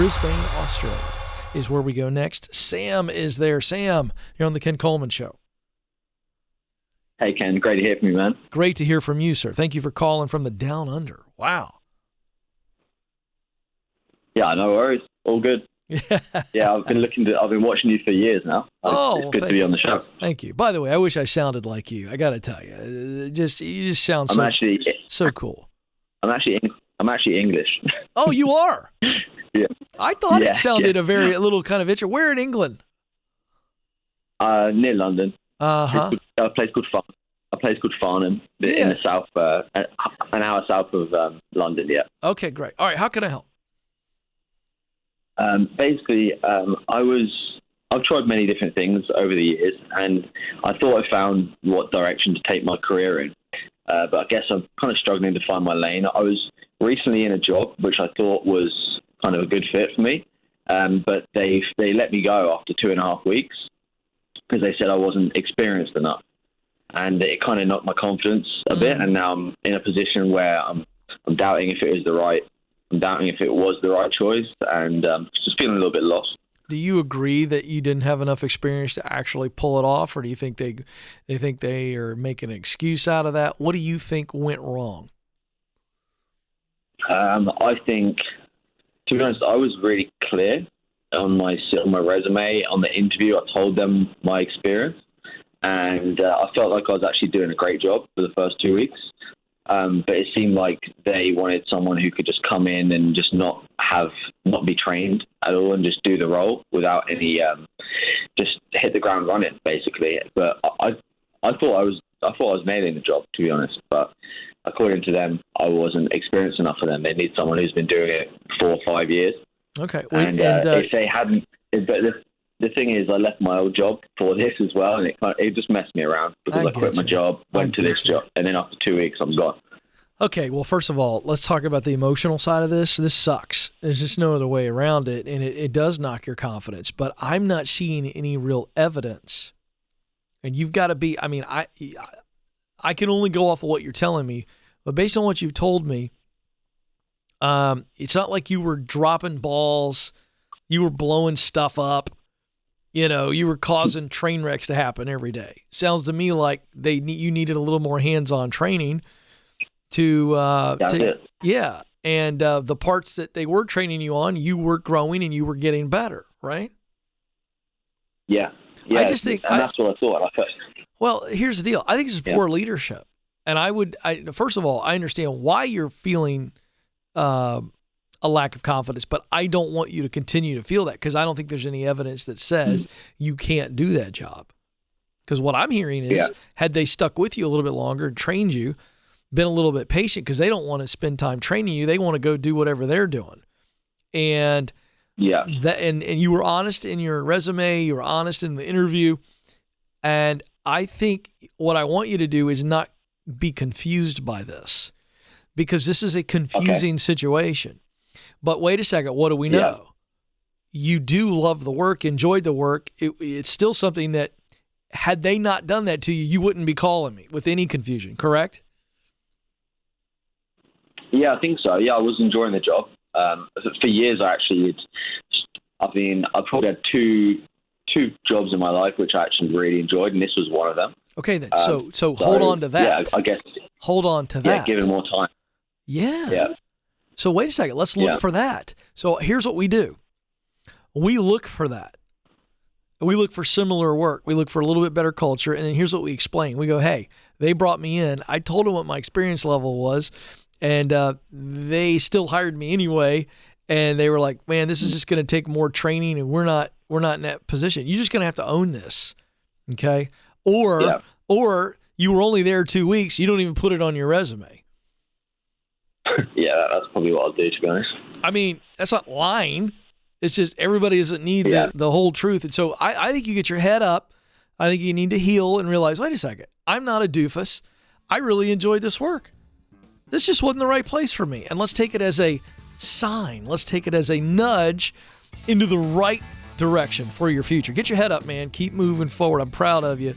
Brisbane, Australia is where we go next. Sam is there. Sam, you're on the Ken Coleman Show. Hey, Ken. Great to hear from you, man. Great to hear from you, sir. Thank you for calling from the Down Under. Wow. Yeah, no worries. All good. Yeah, I've been watching you for years now. It's good to be on the show. Thank you. By the way, I wish I sounded like you. I got to tell you, you just sound so cool. I'm actually English. Oh, you are? Yeah. I thought it sounded a little kind of interesting. Where in England? Near London. Uh-huh. A place called Farnham in the south, an hour south of London. Yeah. Okay, great. All right, how can I help? Basically, I've tried many different things over the years, and I thought I found what direction to take my career in. But I guess I'm kind of struggling to find my lane. I was recently in a job which I thought was kind of a good fit for me, but they let me go after 2.5 weeks because they said I wasn't experienced enough, and it kind of knocked my confidence a bit. And now I'm in a position where I'm doubting if it was the right choice, and just feeling a little bit lost. Do you agree that you didn't have enough experience to actually pull it off, or do you think they are making an excuse out of that? What do you think went wrong? I think, to be honest, I was really clear on my resume, on the interview. I told them my experience, and I felt like I was actually doing a great job for the first 2 weeks. But it seemed like they wanted someone who could just come in and just not be trained at all and just do the role without any, just hit the ground running, basically. But I thought I was nailing the job, to be honest. But according to them, I wasn't experienced enough for them. They need someone who's been doing it 4 or 5 years. Okay. If they hadn't, but the thing is, I left my old job for this as well, and it just messed me around because I quit my job, went to this job, and then after 2 weeks, I'm gone. Okay, well, first of all, let's talk about the emotional side of this. This sucks. There's just no other way around it, and it does knock your confidence. But I'm not seeing any real evidence, and you've got to be. I mean, I can only go off of what you're telling me, but based on what you've told me, it's not like you were dropping balls, you were blowing stuff up. You were causing train wrecks to happen every day. Sounds to me like you needed a little more hands-on training to yeah. And the parts that they were training you on, you were growing and you were getting better, right? Yeah. I just think, and that's what I thought. Well, here's the deal. I think it's poor leadership, and first of all, I understand why you're feeling a lack of confidence, but I don't want you to continue to feel that because I don't think there's any evidence that says you can't do that job. Because what I'm hearing is, had they stuck with you a little bit longer and trained you, been a little bit patient, because they don't want to spend time training you, they want to go do whatever they're doing. And and you were honest in your resume, you were honest in the interview, and I think what I want you to do is not be confused by this, because this is a confusing situation. But wait a second, what do we know? You do love the work, enjoyed the work. It's still something that, had they not done that to you, you wouldn't be calling me with any confusion, correct? Yeah, I think so. Yeah, I was enjoying the job. For years, I've probably had two jobs in my life which I actually really enjoyed, and this was one of them. Okay, then. So hold on to that. Yeah, I guess. Hold on to that. Yeah, give it more time. Yeah. So wait a second. Let's look for that. So here's what we do. We look for that. We look for similar work. We look for a little bit better culture. And then here's what we explain. We go, hey, they brought me in. I told them what my experience level was, and they still hired me anyway. And they were like, man, this is just going to take more training, and we're not in that position. You're just going to have to own this. Okay. Or you were only there 2 weeks. You don't even put it on your resume. Yeah, that's probably what I'll do, to be honest. I mean, that's not lying. It's just everybody doesn't need the whole truth. And so I think you get your head up. I think you need to heal and realize, wait a second, I'm not a doofus. I really enjoyed this work. This just wasn't the right place for me. And let's take it as a sign. Let's take it as a nudge into the right direction for your future. Get your head up, man. Keep moving forward. I'm proud of you.